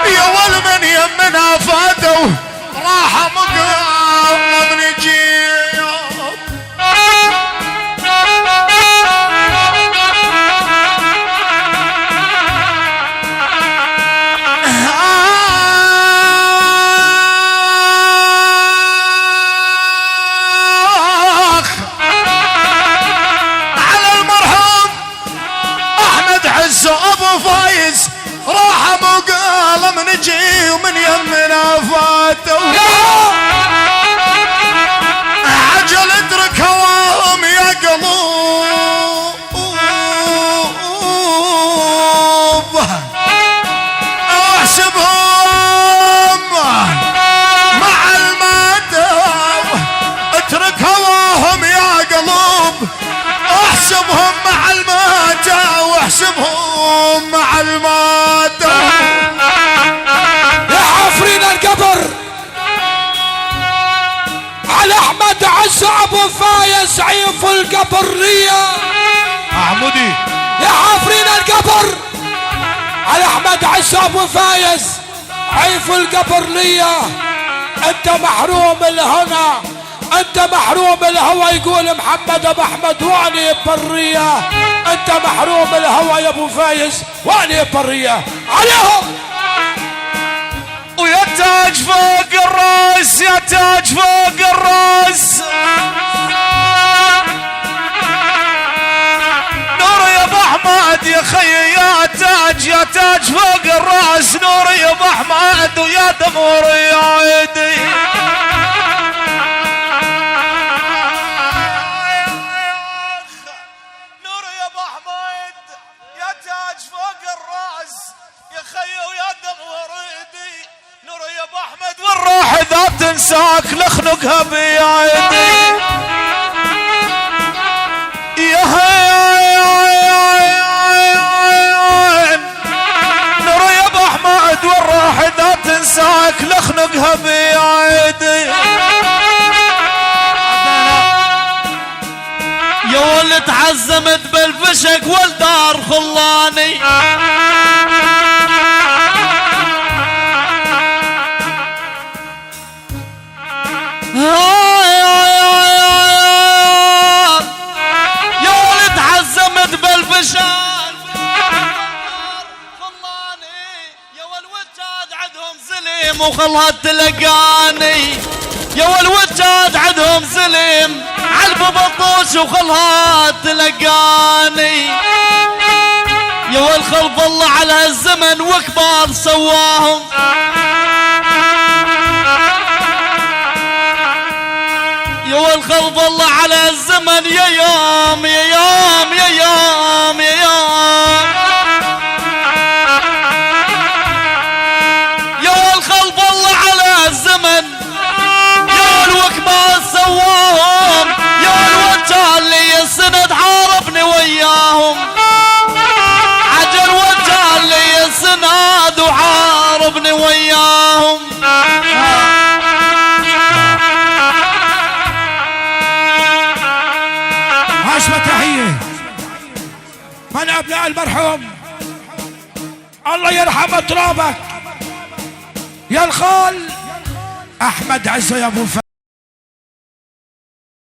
يا والمن يمنا فاتوا راح مقام نجيب على المرحوم احمد عز ابو فايز راح مقالم نجي ومن يمنا فاتوا عجل اترك هواهم يا قلوب احسبهم مع المادة اترك هواهم يا قلوب احسبهم مع المادة واحسبهم مع المادة يا حافرين القبر على احمد عز ابو فايز عيف القبر ليا عمودي يا حافرين القبر على احمد عز ابو فايز عيف القبر ليا انت محروم الهنا انت محروم الهوى يقول محمد ابو احمد واني بريه انت محروم الهوى يا ابو فايز واني بريه عليهم ويا تاج فوق الراس يا تاج فوق الراس نور يا ابو احمد يا خي يا تاج فوق الراس نور يا ابو احمد ويا دمور يا عيدي نور يا ابو احمد يا تاج فوق الراس يا خي ويا دمور يدي نور يا ابو احمد والروح اذا تنساك لخنقها بيدي يا نور يا ابو احمد والروح اذا تنساك لخنقها بيدي يا ولد عزمت بالفشق والدار خلاني يا ولد عزمت بالفشق خلاني يا والوجاد عندهم زليم وخلها تلقاني يا والوجاد عندهم زليم علب بطوش وخلها تلقاني يا والخلف الله على الزمن وكبار سواهم يا والخلف الله على الزمن يا يوم يا يوم يا يوم يا يوم يا والخلف الله على الزمن يا الوكبار سواهم يا الوجه اللي السند عارفني وياهم عجل وجه اللي السند وعارفني وياهم عشمة تحية من ابناء المرحوم الله يرحم ترابك يا الخال احمد عز يا ابو